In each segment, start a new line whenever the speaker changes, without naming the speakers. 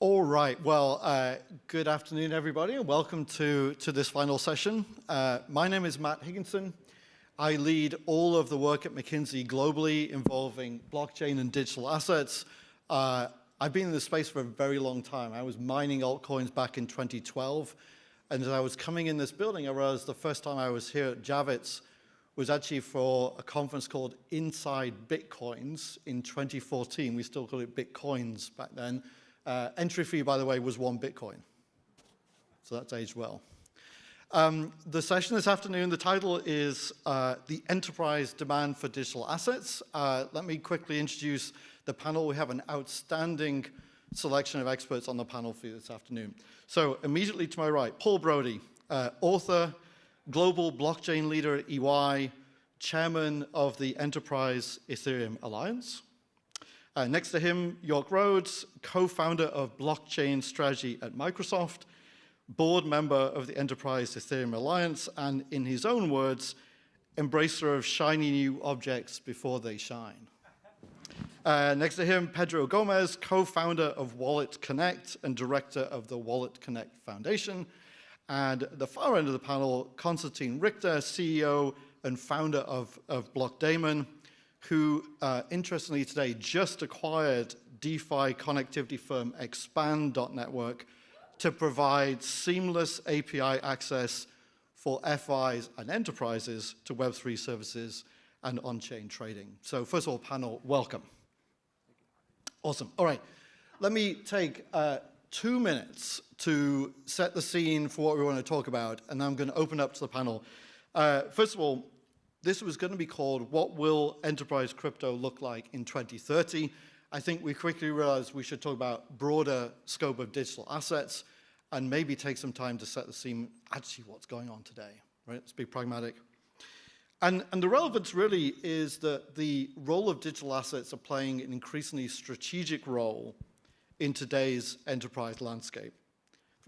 All right, well, good afternoon, everybody, and welcome to this final session. My name is Matt Higginson. I lead all of the work at McKinsey globally involving blockchain and digital assets. I've been in this space for a very long time. I was mining altcoins back in 2012, and as I was coming in this building, I realized the first time I was here at Javits was actually for a conference called Inside Bitcoins in 2014. We still call it Bitcoins back then. Entry fee, by the way, was 1 Bitcoin. So that's aged well. The session this afternoon, the title is The Enterprise Demand for Digital Assets. Let me quickly introduce the panel. We have an outstanding selection of experts on the panel for you this afternoon. So immediately to my right, Paul Brody, author, global blockchain leader at EY, chairman of the Enterprise Ethereum Alliance. Next to him, Yorke Rhodes, co-founder of blockchain strategy at Microsoft, board member of the Enterprise Ethereum Alliance, and in his own words, embracer of shiny new objects before they shine. Next to him, Pedro Gomes, co-founder of Wallet Connect and director of the Wallet Connect Foundation. And at the far end of the panel, Konstantin, Richter, CEO and founder of Blockdaemon, who, interestingly today, just acquired DeFi connectivity firm Expand.network to provide seamless API access for FIs and enterprises to Web3 services and on-chain trading. So first of all, panel, welcome. Awesome. All right, let me take 2 minutes to set the scene for what we want to talk about, and I'm going to open up to the panel. First of all, this was going to be called What Will Enterprise Crypto Look Like in 2030? I think we quickly realized we should talk about broader scope of digital assets and maybe take some time to set the scene, actually what's going on today, right? Let's be pragmatic. And the relevance really is that the role of digital assets are playing an increasingly strategic role in today's enterprise landscape.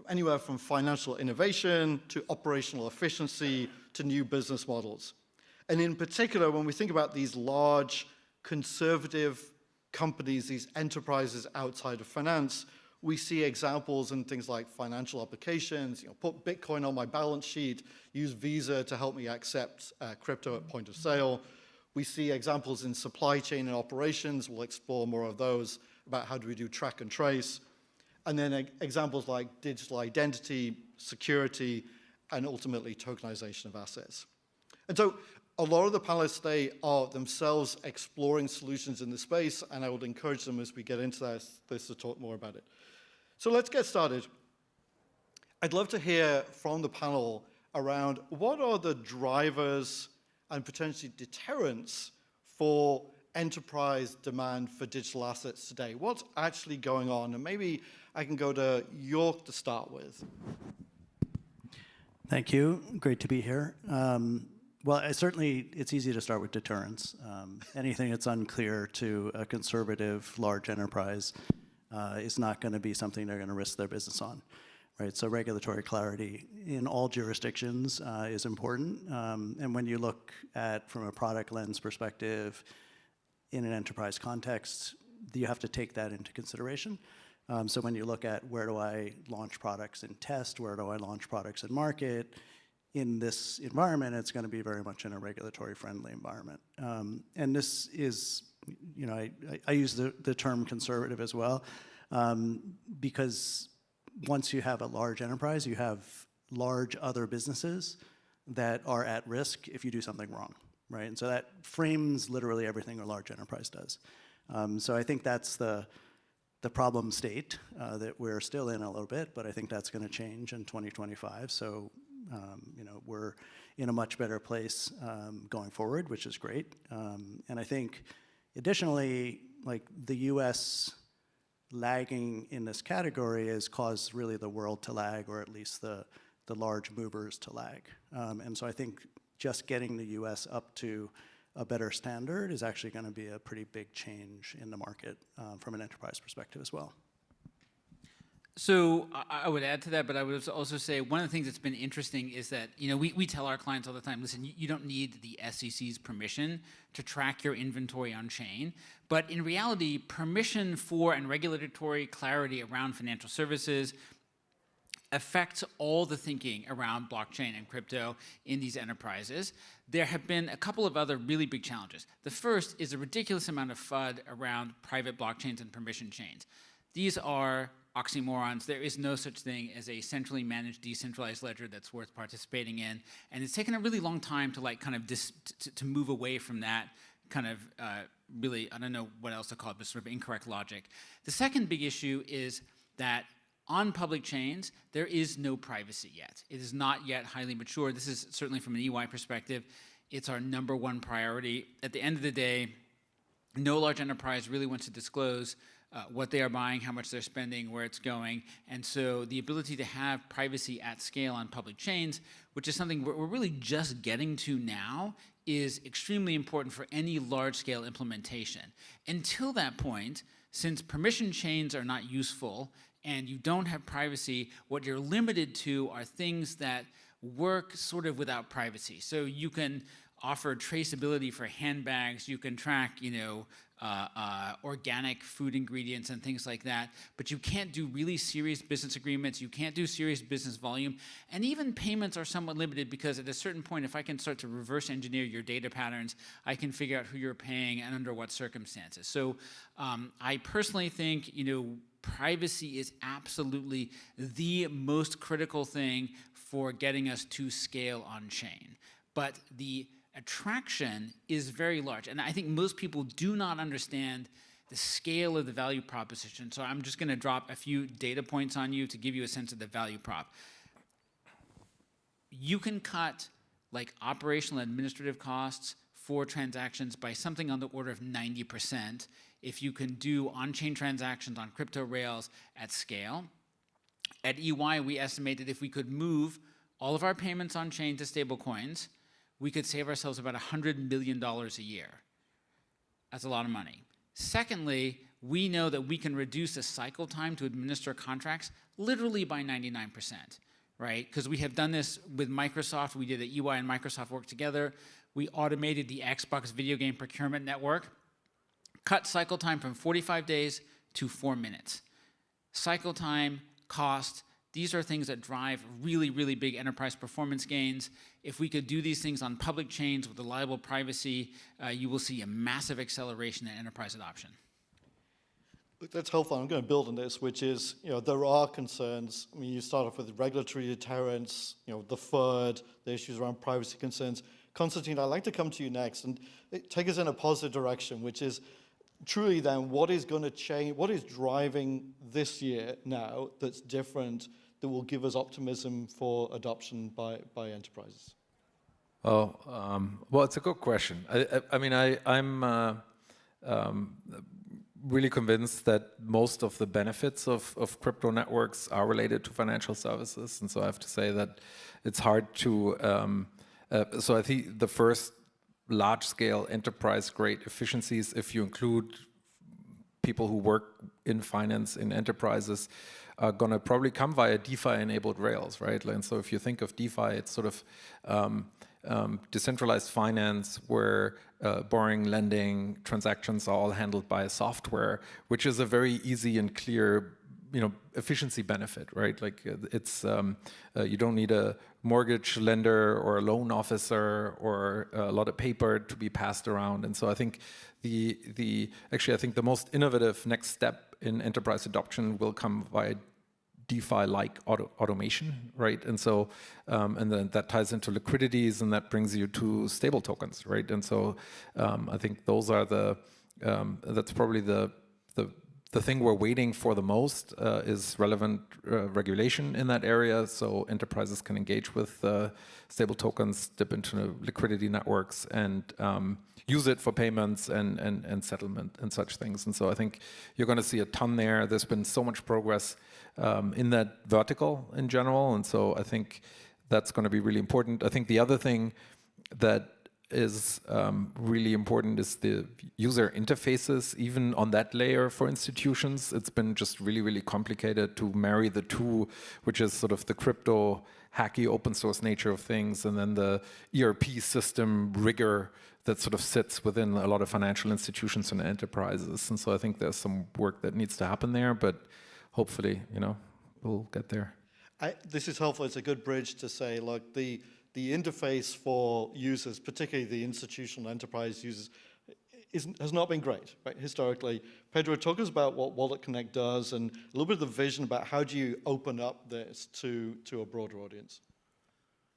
Anywhere from financial innovation to operational efficiency to new business models. And in particular, when we think about these large, conservative companies, these enterprises outside of finance, we see examples in things like financial applications, put Bitcoin on my balance sheet, use Visa to help me accept crypto at point of sale. We see examples in supply chain and operations. We'll explore more of those about how do we do track and trace. And then examples like digital identity, security, and ultimately tokenization of assets. And so a lot of the panelists today are themselves exploring solutions in the space, and I would encourage them as we get into this to talk more about it. So let's get started. I'd love to hear from the panel around what are the drivers and potentially deterrents for enterprise demand for digital assets today? What's actually going on? And maybe I can go to Yorke to start with.
Thank you. Great to be here. Well, certainly it's easy to start with deterrence. Anything that's unclear to a conservative large enterprise is not going to be something they're going to risk their business on, right? So regulatory clarity in all jurisdictions is important. And when you look at, from a product lens perspective, in an enterprise context, you have to take that into consideration. So when you look at where do I launch products in test, where do I launch products in market, in this environment, it's going to be very much in a regulatory-friendly environment. And this is, I use the term conservative as well, because once you have a large enterprise, you have large other businesses that are at risk if you do something wrong, right? And so that frames literally everything a large enterprise does. So I think that's the problem state that we're still in a little bit, but I think that's going to change in 2025. So we're in a much better place going forward, which is great. And I think additionally, like the US lagging in this category has caused really the world to lag, or at least the large movers to lag. And so I think just getting the US up to a better standard is actually going to be a pretty big change in the market from an enterprise perspective as well.
So I would add to that, but I would also say one of the things that's been interesting is that, we tell our clients all the time, listen, you don't need the SEC's permission to track your inventory on chain. But in reality, permission for and regulatory clarity around financial services affects all the thinking around blockchain and crypto in these enterprises. There have been a couple of other really big challenges. The first is a ridiculous amount of FUD around private blockchains and permission chains. These are oxymorons. There is no such thing as a centrally managed decentralized ledger that's worth participating in, and it's taken a really long time to to move away from that kind of really, I don't know what else to call it, but sort of incorrect logic. The second big issue is that on public chains, there is no privacy yet. It is not yet highly mature. This is certainly from an EY perspective, it's our #1 priority. At the end of the day, no large enterprise really wants to disclose what they are buying, how much they're spending, where it's going. And so the ability to have privacy at scale on public chains, which is something we're really just getting to now, is extremely important for any large-scale implementation. Until that point, since permission chains are not useful and you don't have privacy, what you're limited to are things that work sort of without privacy. So you can offer traceability for handbags, you can track, organic food ingredients and things like that, but you can't do really serious business agreements, you can't do serious business volume, and even payments are somewhat limited because at a certain point, if I can start to reverse engineer your data patterns, I can figure out who you're paying and under what circumstances. So I personally think, privacy is absolutely the most critical thing for getting us to scale on chain. But the attraction is very large. And I think most people do not understand the scale of the value proposition. So I'm just going to drop a few data points on you to give you a sense of the value prop. You can cut operational administrative costs for transactions by something on the order of 90% if you can do on-chain transactions on crypto rails at scale. At EY, we estimated if we could move all of our payments on-chain to stablecoins, we could save ourselves about $100 million a year. That's a lot of money. Secondly, we know that we can reduce the cycle time to administer contracts literally by 99%, right? Because we have done this with Microsoft. We did it, EY and Microsoft worked together. We automated the Xbox video game procurement network, cut cycle time from 45 days to 4 minutes. Cycle time, cost, these are things that drive really, really big enterprise performance gains. If we could do these things on public chains with reliable privacy, you will see a massive acceleration in enterprise adoption.
That's helpful. I'm going to build on this, which is, there are concerns. I mean, you start off with regulatory deterrence, the FUD, the issues around privacy concerns. Konstantin, I'd like to come to you next and take us in a positive direction, which is truly then what is going to change, what is driving this year now that's different that will give us optimism for adoption by enterprises?
Oh, well, it's a good question. I'm really convinced that most of the benefits of crypto networks are related to financial services. And so I have to say that it's hard to, so I think the first large-scale enterprise-grade efficiencies, if you include people who work in finance in enterprises, are going to probably come via DeFi-enabled rails, right? And so if you think of DeFi, it's sort of decentralized finance where borrowing, lending, transactions are all handled by software, which is a very easy and clear efficiency benefit, right? Like it's, you don't need a mortgage lender or a loan officer or a lot of paper to be passed around. And so I think actually I think the most innovative next step in enterprise adoption will come via DeFi-like automation, right? And so, and then that ties into liquidities and that brings you to stable tokens, right? And so I think those are that's probably the thing we're waiting for the most is relevant regulation in that area, so enterprises can engage with stable tokens, dip into liquidity networks, and use it for payments and settlement and such things. And so I think you're going to see a ton there. There's been so much progress in that vertical in general, and so I think that's going to be really important. I think the other thing that is really important is the user interfaces. Even on that layer for institutions, it's been just really, really complicated to marry the two, which is sort of the crypto hacky open source nature of things, and then the ERP system rigor that sort of sits within a lot of financial institutions and enterprises. And so I think there's some work that needs to happen there, but hopefully, we'll get there.
This is helpful. It's a good bridge to say, look, the interface for users, particularly the institutional enterprise users, has not been great, right? Historically, Pedro, talk us about what Wallet Connect does and a little bit of the vision about how do you open up this to a broader audience.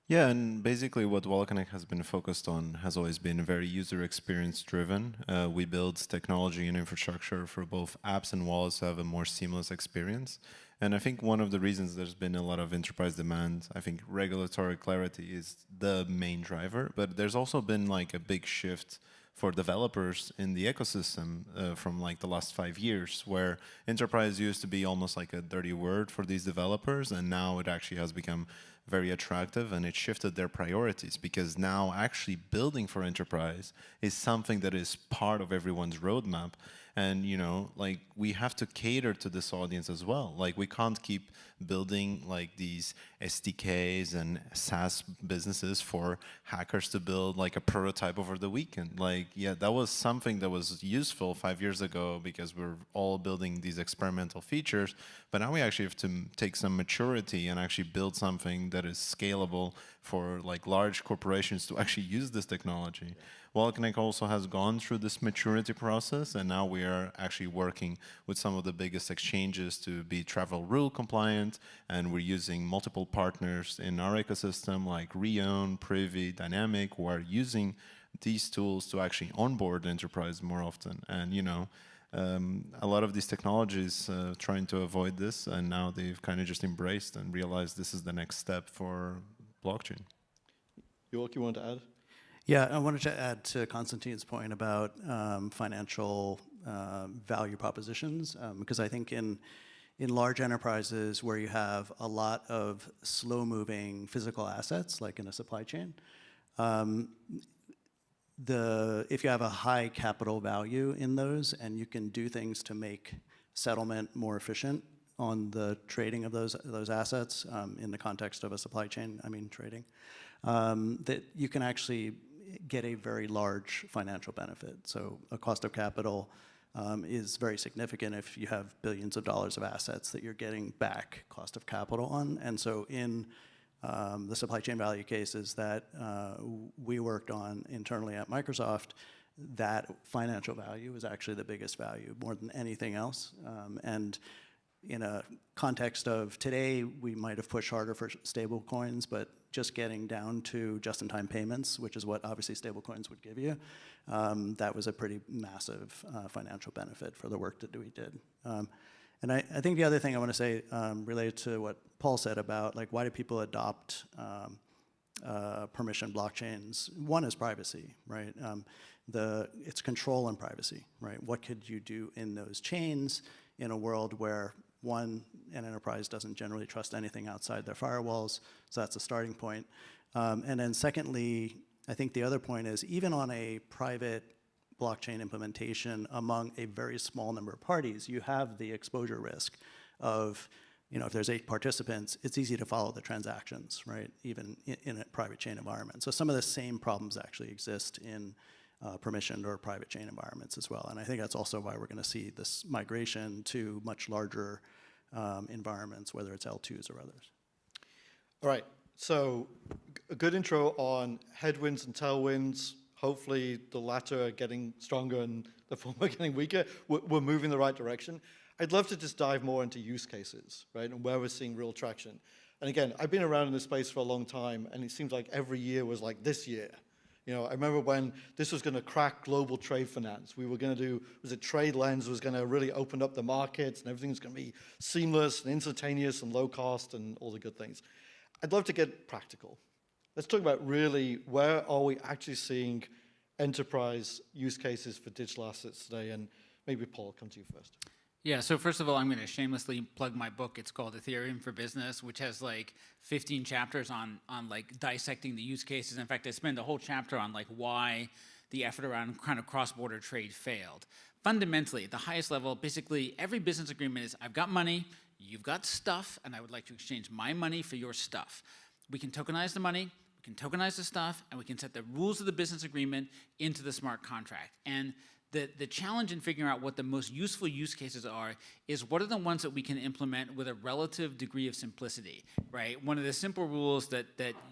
Yeah, and basically what Wallet Connect has been focused on has always been very user experience driven. We build technology and infrastructure for both apps and wallets to have a more seamless experience. And I think one of the reasons there's been a lot of enterprise demand, I think regulatory clarity is the main driver, but there's also been like a big shift for developers in the ecosystem from like the last 5 years, where enterprise used to be almost like a dirty word for these developers, and now it actually has become very attractive, and it shifted their priorities, because now actually building for enterprise is something that is part of everyone's roadmap. And like we have to cater to this audience as well. Like we can't keep building like these SDKs and SaaS businesses for hackers to build like a prototype over the weekend. Like, yeah, that was something that was useful 5 years ago because we're all building these experimental features. But now we actually have to take some maturity and actually build something that is scalable for like large corporations to actually use this technology. Wallet Connect also has gone through this maturity process, and now we are actually working with some of the biggest exchanges to be travel rule compliant, and we're using multiple partners in our ecosystem like Reown, Privy, Dynamic, who are using these tools to actually onboard enterprise more often. And a lot of these technologies trying to avoid this, and now they've kind of just embraced and realized this is the next step for blockchain.
Yorke, you want to add?
Yeah, I wanted to add to Konstantin's point about financial value propositions, because I think in large enterprises where you have a lot of slow-moving physical assets, like in a supply chain, if you have a high capital value in those and you can do things to make settlement more efficient on the trading of those assets in the context of a supply chain, trading, that you can actually get a very large financial benefit. So a cost of capital is very significant if you have billions of dollars of assets that you're getting back cost of capital on. And so in the supply chain value cases that we worked on internally at Microsoft, that financial value is actually the biggest value, more than anything else. And in a context of today, we might have pushed harder for stable coins, but just getting down to just-in-time payments, which is what obviously stable coins would give you, that was a pretty massive financial benefit for the work that we did. And I think the other thing I want to say related to what Paul said about like why do people adopt permission blockchains? One is privacy, right? It's control and privacy, right? What could you do in those chains in a world where an enterprise doesn't generally trust anything outside their firewalls, so that's a starting point. And then secondly, I think the other point is even on a private blockchain implementation among a very small number of parties, you have the exposure risk of, if there's 8 participants, it's easy to follow the transactions, right? Even in a private chain environment. So some of the same problems actually exist in permissioned or private chain environments as well. And I think that's also why we're going to see this migration to much larger environments, whether it's L2s or others.
All right, so a good intro on headwinds and tailwinds. Hopefully the latter are getting stronger and the former getting weaker. We're moving in the right direction. I'd love to just dive more into use cases, right, and where we're seeing real traction. And again, I've been around in this space for a long time, and it seems like every year was like this year. I remember when this was going to crack global trade finance. We were going to do, Trade Lens was going to really open up the markets, and everything was going to be seamless and instantaneous and low cost and all the good things. I'd love to get practical. Let's talk about really where are we actually seeing enterprise use cases for digital assets today, and maybe Paul, come to you first.
Yeah, so first of all, I'm going to shamelessly plug my book. It's called Ethereum for Business, which has like 15 chapters on like dissecting the use cases. In fact, I spend a whole chapter on like why the effort around kind of cross-border trade failed. Fundamentally, at the highest level, basically every business agreement is, I've got money, you've got stuff, and I would like to exchange my money for your stuff. We can tokenize the money, we can tokenize the stuff, and we can set the rules of the business agreement into the smart contract. And the challenge in figuring out what the most useful use cases are is what are the ones that we can implement with a relative degree of simplicity, right? One of the simple rules that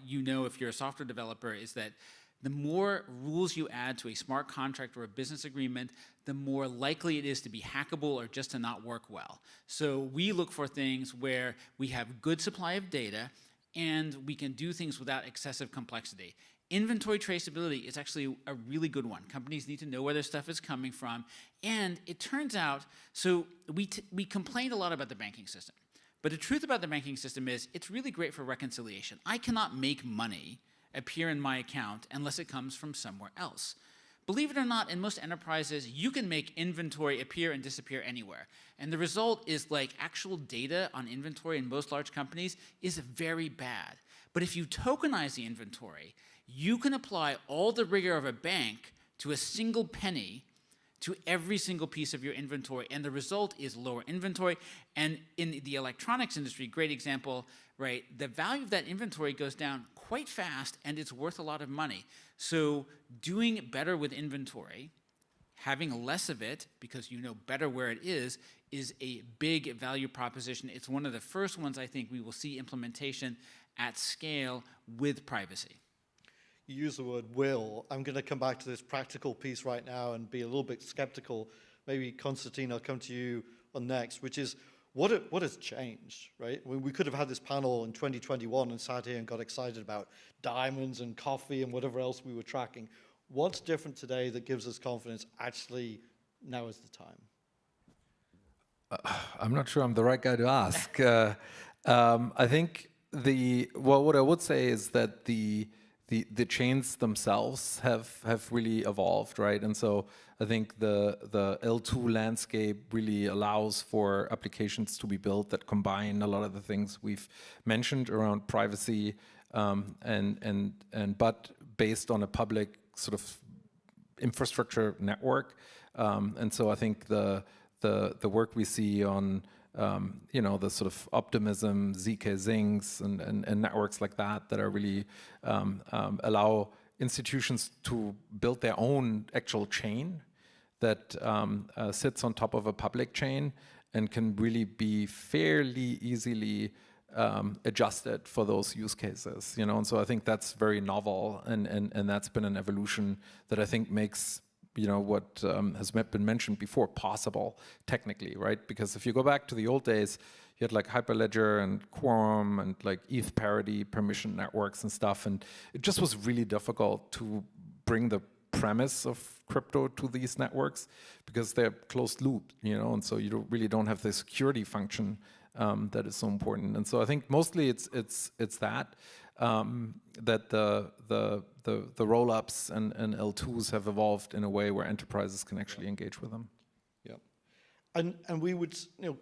you know if you're a software developer is that the more rules you add to a smart contract or a business agreement, the more likely it is to be hackable or just to not work well. So we look for things where we have good supply of data and we can do things without excessive complexity. Inventory traceability is actually a really good one. Companies need to know where their stuff is coming from. And it turns out, so we complained a lot about the banking system. But the truth about the banking system is it's really great for reconciliation. I cannot make money appear in my account unless it comes from somewhere else. Believe it or not, in most enterprises, you can make inventory appear and disappear anywhere. And the result is like actual data on inventory in most large companies is very bad. But if you tokenize the inventory, you can apply all the rigor of a bank to a single penny to every single piece of your inventory, and the result is lower inventory. And in the electronics industry, great example, right? The value of that inventory goes down quite fast, and it's worth a lot of money. So doing better with inventory, having less of it because you know better where it is a big value proposition. It's one of the first ones I think we will see implementation at scale with privacy.
You use the word will. I'm going to come back to this practical piece right now and be a little bit skeptical. Maybe Konstantin, I'll come to you on next, which is what has changed, right? We could have had this panel in 2021 and sat here and got excited about diamonds and coffee and whatever else we were tracking. What's different today that gives us confidence actually now is the time?
I'm not sure I'm the right guy to ask. I think what I would say is that the chains themselves have really evolved, right? And so I think the L2 landscape really allows for applications to be built that combine a lot of the things we've mentioned around privacy, but based on a public sort of infrastructure network. And so I think the work we see on the sort of optimism, ZK Zings, and networks like that are really allow institutions to build their own actual chain that sits on top of a public chain and can really be fairly easily adjusted for those use cases. And so I think that's very novel, and that's been an evolution that I think makes what has been mentioned before possible technically, right? Because if you go back to the old days, you had like Hyperledger and Quorum and like ETH parity permission networks and stuff, and it just was really difficult to bring the premise of crypto to these networks because they're closed loop, and so you really don't have the security function that is so important. And so I think mostly it's that the roll-ups and L2s have evolved in a way where enterprises can actually engage with them.
Yeah, and we would,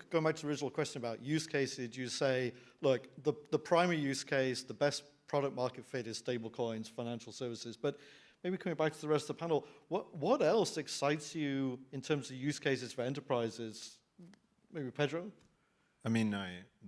going back to the original question about use cases, you say, look, the primary use case, the best product market fit is stablecoins, financial services, but maybe coming back to the rest of the panel, what else excites you in terms of use cases for enterprises? Maybe Pedro?
I mean,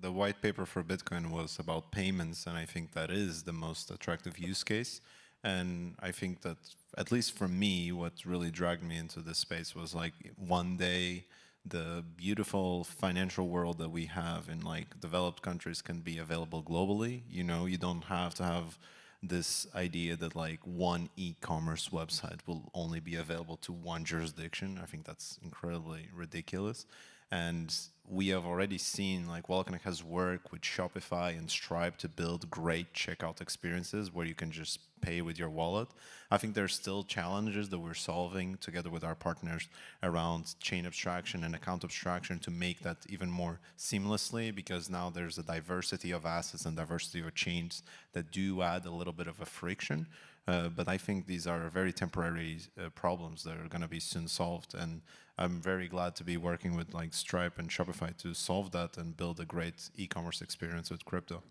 the white paper for Bitcoin was about payments, and I think that is the most attractive use case. And I think that, at least for me, what really dragged me into this space was like one day the beautiful financial world that we have in like developed countries can be available globally. You don't have to have this idea that like one e-commerce website will only be available to one jurisdiction. I think that's incredibly ridiculous. And we have already seen, like, Wellconnect has worked with Shopify and Stripe to build great checkout experiences where you can just pay with your wallet. I think there's still challenges that we're solving together with our partners around chain abstraction and account abstraction to make that even more seamlessly, because now there's a diversity of assets and diversity of chains that do add a little bit of a friction. But I think these are very temporary problems that are going to be soon solved. And I'm very glad to be working with like Stripe and Shopify to solve that and build a great e-commerce experience with crypto.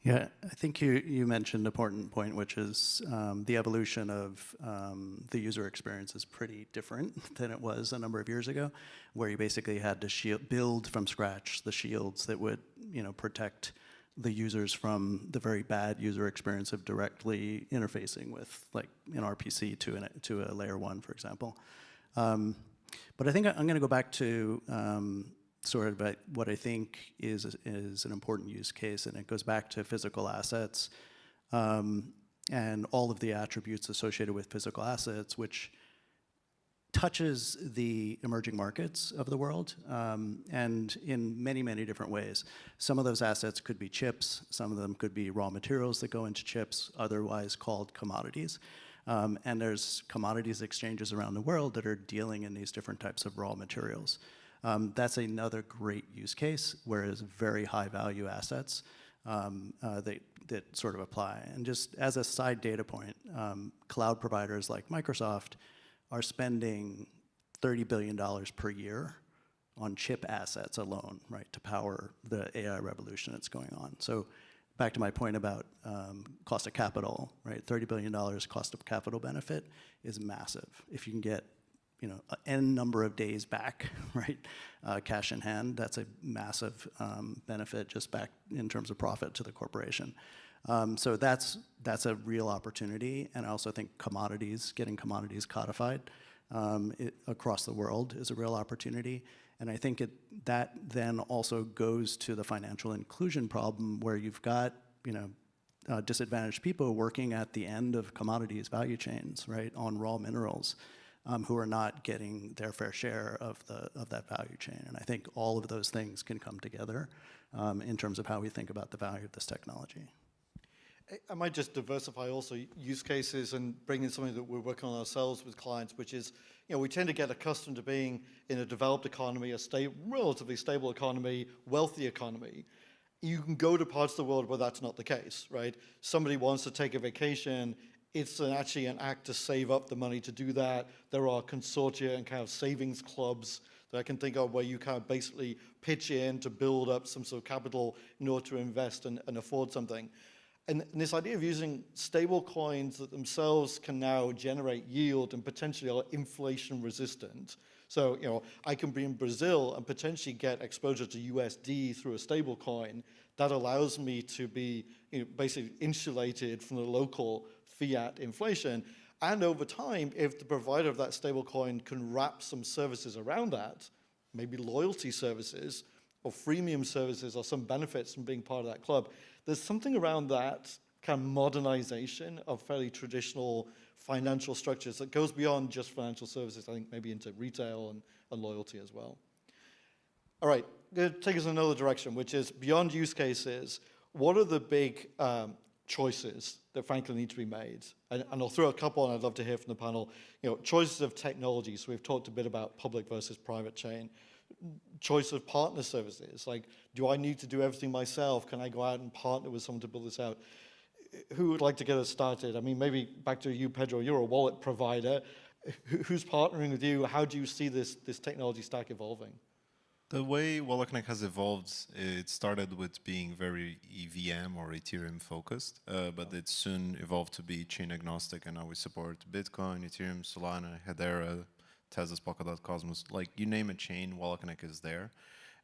Yeah, I think you mentioned an important point, which is the evolution of the user experience is pretty different than it was a number of years ago, where you basically had to build from scratch the shields that would, protect the users from the very bad user experience of directly interfacing with, like, an RPC to a layer 1, for example. But I think I'm going to go back to sort of what I think is an important use case, and it goes back to physical assets and all of the attributes associated with physical assets, which touches the emerging markets of the world, and in many, many different ways. Some of those assets could be chips, some of them could be raw materials that go into chips, otherwise called commodities. And there's commodities exchanges around the world that are dealing in these different types of raw materials. That's another great use case, whereas very high value assets that sort of apply. And just as a side data point, cloud providers like Microsoft are spending $30 billion per year on chip assets alone, right, to power the AI revolution that's going on. So back to my point about cost of capital, right, $30 billion cost of capital benefit is massive. If you can get n number of days back, right? Cash in hand, that's a massive benefit just back in terms of profit to the corporation. So that's a real opportunity, and I also think getting commodities codified across the world is a real opportunity. And I think that then also goes to the financial inclusion problem, where you've got disadvantaged people working at the end of commodities value chains, right, on raw minerals, who are not getting their fair share of that value chain. And I think all of those things can come together in terms of how we think about the value of this technology.
I might just diversify also use cases and bring in something that we're working on ourselves with clients, which is, we tend to get accustomed to being in a developed economy, relatively stable economy, wealthy economy. You can go to parts of the world where that's not the case, right? Somebody wants to take a vacation. It's actually an act to save up the money to do that. There are consortia and kind of savings clubs that I can think of where you kind of basically pitch in to build up some sort of capital in order to invest and afford something. And this idea of using stable coins that themselves can now generate yield and potentially are inflation resistant. So, I can be in Brazil and potentially get exposure to USD through a stable coin that allows me to be basically insulated from the local fiat inflation. And over time, if the provider of that stable coin can wrap some services around that, maybe loyalty services or freemium services or some benefits from being part of that club, there's something around that kind of modernization of fairly traditional financial structures that goes beyond just financial services, I think maybe into retail and loyalty as well. All right, going to take us in another direction, which is beyond use cases. What are the big choices that frankly need to be made? And I'll throw a couple, and I'd love to hear from the panel. Choices of technology. So we've talked a bit about public versus private chain. Choice of partner services. Like, do I need to do everything myself? Can I go out and partner with someone to build this out? Who would like to get us started? I mean, maybe back to you, Pedro. You're a wallet provider. Who's partnering with you? How do you see this technology stack evolving?
The way Wallet Connect has evolved, it started with being very EVM or Ethereum focused, but it soon evolved to be chain agnostic, and now we support Bitcoin, Ethereum, Solana, Hedera, Tezos, Polkadot, Cosmos, like you name a chain, Wallet Connect is there.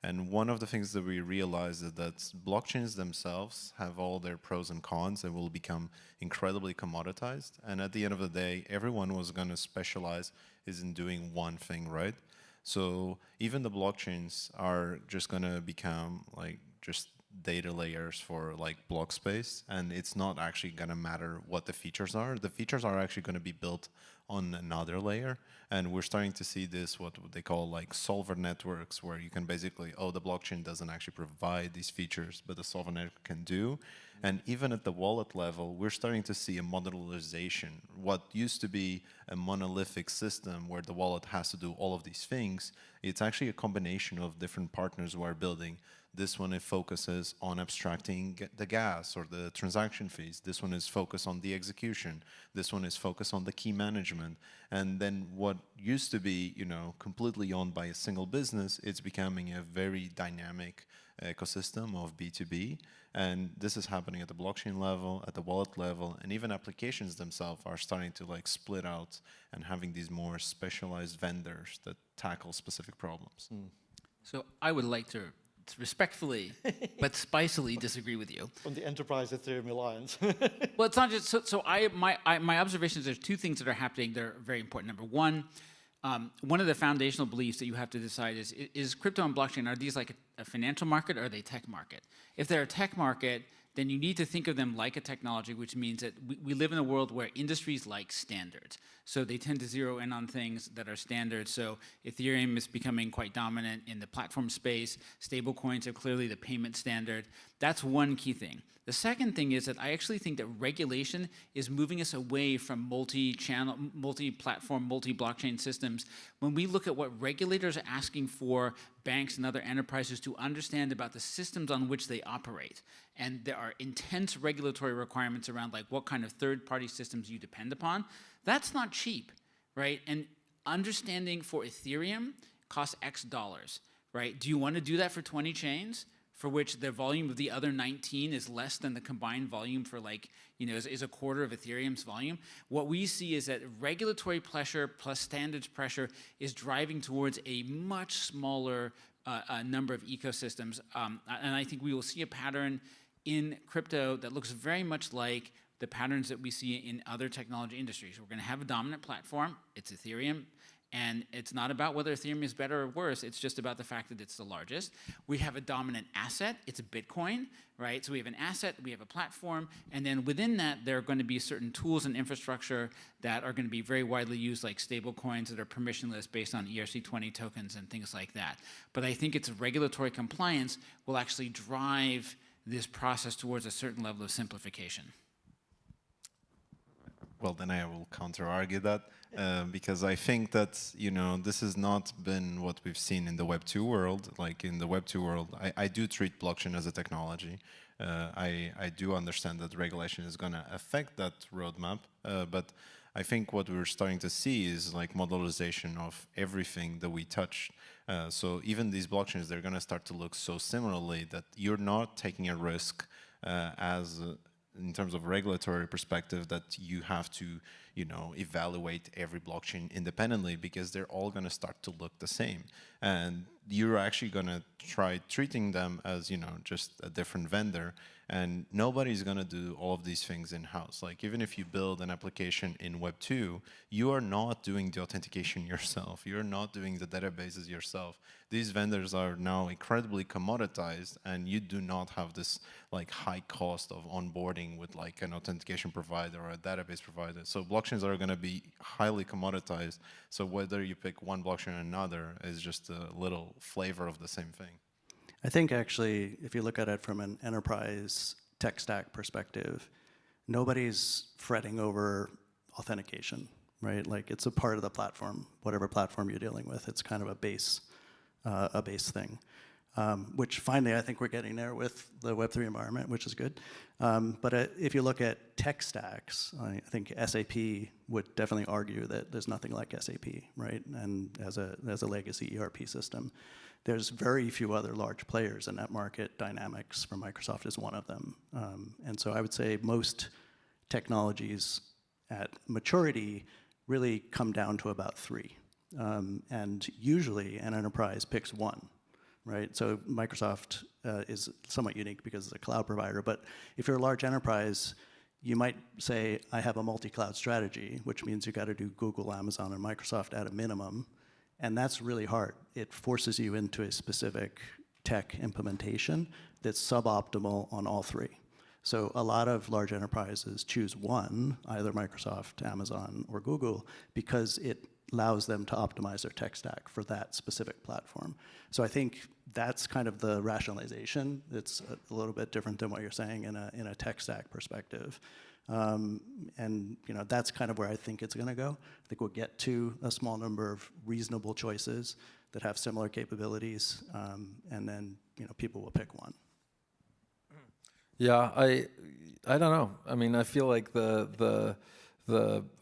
And one of the things that we realized is that blockchains themselves have all their pros and cons and will become incredibly commoditized. And at the end of the day, everyone was going to specialize in doing one thing, right? So even the blockchains are just going to become like just data layers for like block space, and it's not actually going to matter what the features are. The features are actually going to be built on another layer. And we're starting to see this, what they call like solver networks, where you can basically, the blockchain doesn't actually provide these features, but the solver network can do. And even at the wallet level, we're starting to see a modularization. What used to be a monolithic system where the wallet has to do all of these things, it's actually a combination of different partners who are building. This one, it focuses on abstracting the gas or the transaction fees. This one is focused on the execution. This one is focused on the key management. And then what used to be, completely owned by a single business, it's becoming a very dynamic ecosystem of B2B. And this is happening at the blockchain level, at the wallet level, and even applications themselves are starting to like split out and having these more specialized vendors that tackle specific problems.
So I would like to respectfully but spicily disagree with you.
On the Enterprise Ethereum Alliance.
Well, it's not just my observations. There's two things that are happening that are very important. Number one of the foundational beliefs that you have to decide is crypto and blockchain, are these like a financial market or are they tech market? If they're a tech market, then you need to think of them like a technology, which means that we live in a world where industries like standards. So they tend to zero in on things that are standard. So Ethereum is becoming quite dominant in the platform space. Stablecoins are clearly the payment standard. That's one key thing. The second thing is that I actually think that regulation is moving us away from multi-channel, multi-platform, multi-blockchain systems. When we look at what regulators are asking for banks and other enterprises to understand about the systems on which they operate, and there are intense regulatory requirements around like what kind of third-party systems you depend upon, that's not cheap, right? And understanding for Ethereum costs X dollars, right? Do you want to do that for 20 chains? For which the volume of the other 19 is less than the combined volume for is a quarter of Ethereum's volume. What we see is that regulatory pressure plus standards pressure is driving towards a much smaller number of ecosystems. And I think we will see a pattern in crypto that looks very much like the patterns that we see in other technology industries. We're going to have a dominant platform. It's Ethereum. And it's not about whether Ethereum is better or worse. It's just about the fact that it's the largest. We have a dominant asset. It's a Bitcoin, right? So we have an asset, we have a platform, and then within that, there are going to be certain tools and infrastructure that are going to be very widely used, like stable coins that are permissionless based on ERC20 tokens and things like that. But I think it's regulatory compliance will actually drive this process towards a certain level of simplification.
Well, then I will counter-argue that because I think that, this has not been what we've seen in the Web 2 world. Like in the Web 2 world, I do treat blockchain as a technology. I do understand that regulation is going to affect that roadmap, but I think what we're starting to see is like modularization of everything that we touch. So even these blockchains, they're going to start to look so similarly that you're not taking a risk in terms of regulatory perspective that you have to, evaluate every blockchain independently because they're all going to start to look the same. And you're actually going to try treating them as, just a different vendor. And nobody's going to do all of these things in-house. Like even if you build an application in Web 2, you are not doing the authentication yourself. You're not doing the databases yourself. These vendors are now incredibly commoditized, and you do not have this like high cost of onboarding with like an authentication provider or a database provider. So blockchains are going to be highly commoditized. So whether you pick one blockchain or another is just a little flavor of the same thing.
I think actually, if you look at it from an enterprise tech stack perspective, nobody's fretting over authentication, right? Like it's a part of the platform, whatever platform you're dealing with. It's kind of a base thing, which finally I think we're getting there with the Web3 environment, which is good. But if you look at tech stacks, I think SAP would definitely argue that there's nothing like SAP, right? And as a legacy ERP system. There's very few other large players in that market. Dynamics from Microsoft is one of them. And so I would say most technologies at maturity really come down to about 3. And usually an enterprise picks one, right? So Microsoft is somewhat unique because it's a cloud provider. But if you're a large enterprise, you might say, I have a multi-cloud strategy, which means you got to do Google, Amazon, and Microsoft at a minimum. And that's really hard. It forces you into a specific tech implementation that's suboptimal on all 3. So a lot of large enterprises choose one, either Microsoft, Amazon, or Google, because it allows them to optimize their tech stack for that specific platform. So I think that's kind of the rationalization. It's a little bit different than what you're saying in a tech stack perspective. And that's kind of where I think it's going to go. I think we'll get to a small number of reasonable choices that have similar capabilities, and then people will pick one.
Yeah, I don't know. I mean, I feel like the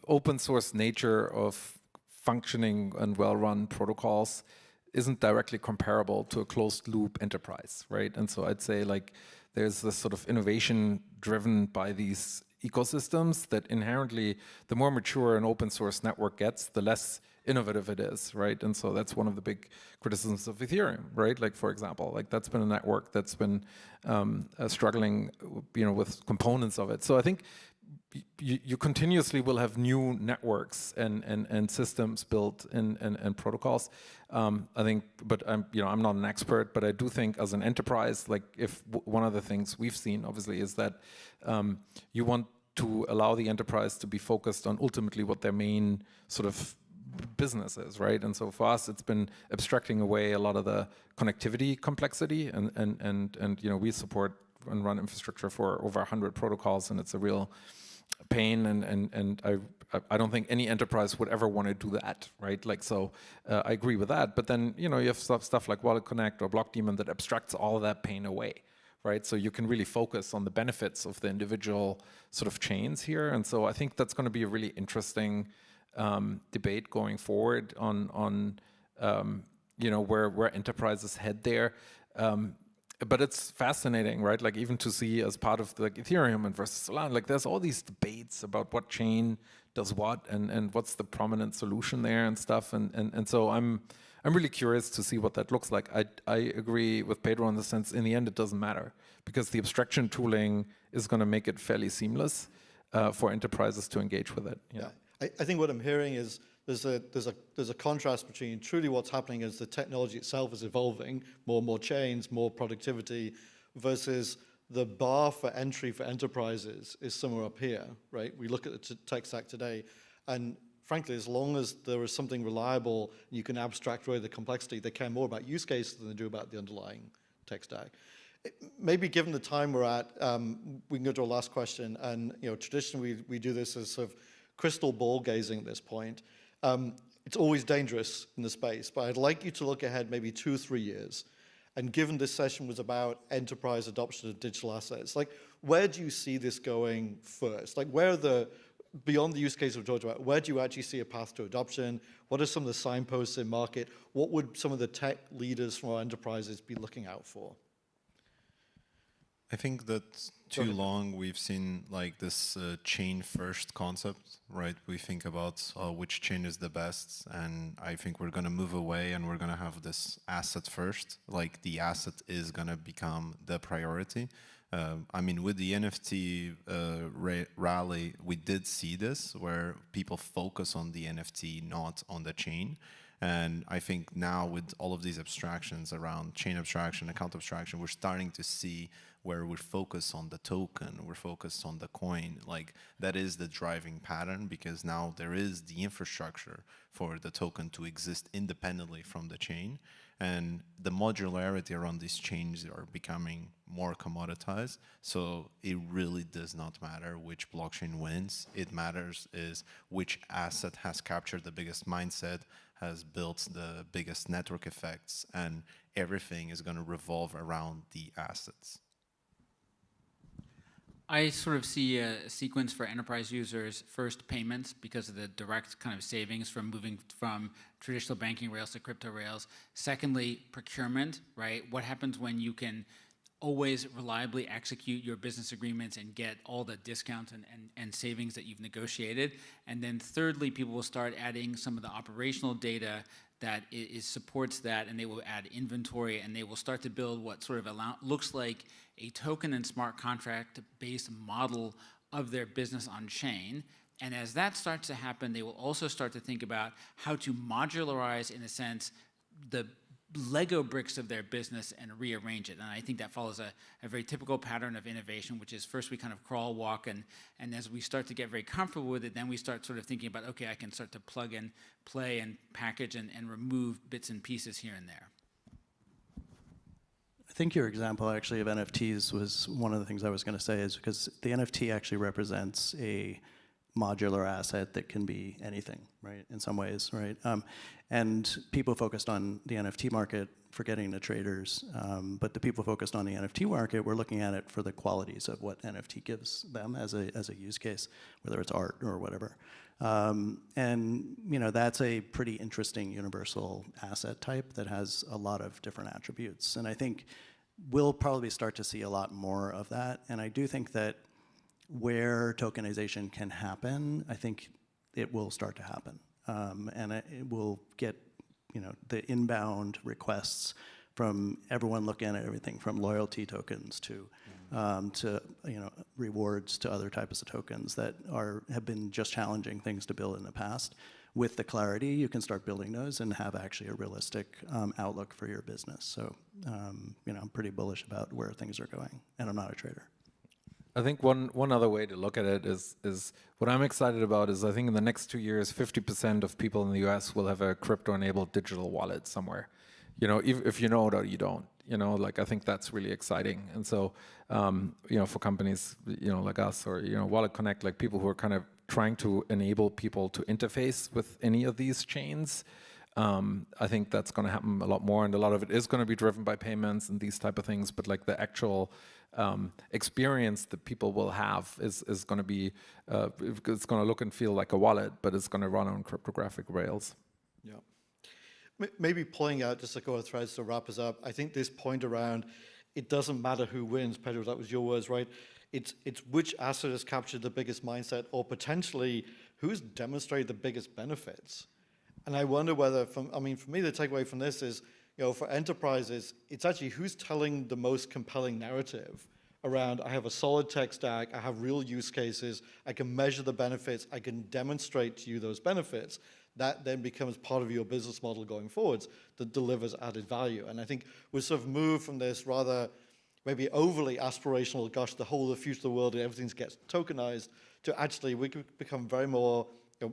open source nature of functioning and well-run protocols isn't directly comparable to a closed loop enterprise, right? And so I'd say like there's this sort of innovation driven by these ecosystems that inherently, the more mature an open source network gets, the less innovative it is, right? And so that's one of the big criticisms of Ethereum, right? Like, for example, like that's been a network that's been struggling, with components of it. So I think you continuously will have new networks and systems built and protocols. I think, but I'm not an expert, but I do think as an enterprise, like if one of the things we've seen obviously is that you want to allow the enterprise to be focused on ultimately what their main sort of business is, right? And so for us, it's been abstracting away a lot of the connectivity complexity, and we support and run infrastructure for over 100 protocols, and it's a real pain, and I don't think any enterprise would ever want to do that, right? Like, so I agree with that, but then you have stuff like Wallet Connect or Block Daemon that abstracts all of that pain away, right? So you can really focus on the benefits of the individual sort of chains here, and so I think that's going to be a really interesting debate going forward on where enterprises head there. But it's fascinating, right? Like even to see as part of like Ethereum and versus Solana, like there's all these debates about what chain does what and what's the prominent solution there and stuff. And so I'm really curious to see what that looks like. I agree with Pedro in the sense, in the end, it doesn't matter because the abstraction tooling is going to make it fairly seamless for enterprises to engage with it.
Yeah. I think what I'm hearing is there's a contrast between truly what's happening as the technology itself is evolving, more and more chains, more productivity, versus the bar for entry for enterprises is somewhere up here, right? We look at the tech stack today, and frankly, as long as there is something reliable, you can abstract away the complexity, they care more about use cases than they do about the underlying tech stack. Maybe given the time we're at, we can go to our last question, and traditionally we do this as sort of crystal ball gazing at this point. It's always dangerous in the space, but I'd like you to look ahead maybe 2-3 years. And given this session was about enterprise adoption of digital assets, like where do you see this going first? Like where are beyond the use case we've talked about, where do you actually see a path to adoption? What are some of the signposts in market? What would some of the tech leaders from our enterprises be looking out for?
I think that too long we've seen like this chain first concept, right? We think about which chain is the best, and I think we're going to move away and we're going to have this asset first, like the asset is going to become the priority. I mean, with the NFT rally, we did see this where people focus on the NFT, not on the chain. And I think now with all of these abstractions around chain abstraction, account abstraction, we're starting to see where we're focused on the token, we're focused on the coin. Like that is the driving pattern because now there is the infrastructure for the token to exist independently from the chain. And the modularity around these chains are becoming more commoditized. So it really does not matter which blockchain wins. It matters is which asset has captured the biggest mindset, has built the biggest network effects, and everything is going to revolve around the assets.
I sort of see a sequence for enterprise users. First, payments, because of the direct kind of savings from moving from traditional banking rails to crypto rails. Secondly, procurement, right? What happens when you can always reliably execute your business agreements and get all the discounts and savings that you've negotiated? And then thirdly, people will start adding some of the operational data that supports that, and they will add inventory, and they will start to build what sort of looks like a token and smart contract-based model of their business on chain. And as that starts to happen, they will also start to think about how to modularize, in a sense, the Lego bricks of their business and rearrange it. And I think that follows a very typical pattern of innovation, which is first we kind of crawl, walk, and as we start to get very comfortable with it, then we start sort of thinking about, okay, I can start to plug and play and package and remove bits and pieces here and there.
I think your example actually of NFTs was one of the things I was going to say, is because the NFT actually represents a modular asset that can be anything, right, in some ways, right? And people focused on the NFT market, forgetting the traders, but the people focused on the NFT market were looking at it for the qualities of what NFT gives them as a use case, whether it's art or whatever. And that's a pretty interesting universal asset type that has a lot of different attributes. And I think we'll probably start to see a lot more of that. And I do think that where tokenization can happen, I think it will start to happen. And it will get, the inbound requests from everyone looking at everything from loyalty tokens to rewards to other types of tokens that have been just challenging things to build in the past. With the clarity, you can start building those and have actually a realistic outlook for your business. So, I'm pretty bullish about where things are going, and I'm not a trader.
I think one other way to look at it is what I'm excited about is I think in the next 2 years, 50% of people in the US will have a crypto-enabled digital wallet somewhere. If you know it or you don't. I think that's really exciting. And so, for companies, like us or, Wallet Connect, like people who are kind of trying to enable people to interface with any of these chains, I think that's going to happen a lot more, and a lot of it is going to be driven by payments and these type of things. But like the actual experience that people will have is going to be, it's going to look and feel like a wallet, but it's going to run on cryptographic rails.
Yeah. Maybe pulling out just a couple of threads to wrap us up. I think this point around it doesn't matter who wins, Pedro, that was your words, right? It's which asset has captured the biggest mindset, or potentially who's demonstrated the biggest benefits. And I wonder whether, for me, the takeaway from this is, for enterprises, it's actually who's telling the most compelling narrative around, I have a solid tech stack, I have real use cases, I can measure the benefits, I can demonstrate to you those benefits. That then becomes part of your business model going forwards that delivers added value. And I think we sort of move from this rather maybe overly aspirational, gosh, the whole of the future of the world and everything gets tokenized, to actually we could become very more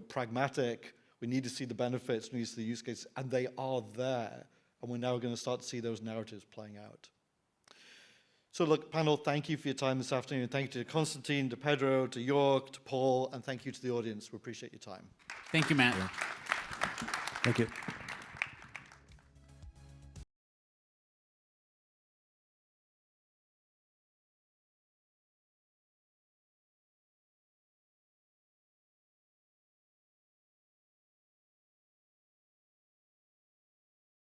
pragmatic. We need to see the benefits, we need to see the use cases, and they are there. And we're now going to start to see those narratives playing out. So look, panel, thank you for your time this afternoon. Thank you to Konstantin, to Pedro, to Yorke, to Paul, and thank you to the audience. We appreciate your time.
Thank you, Matt.
Thank you.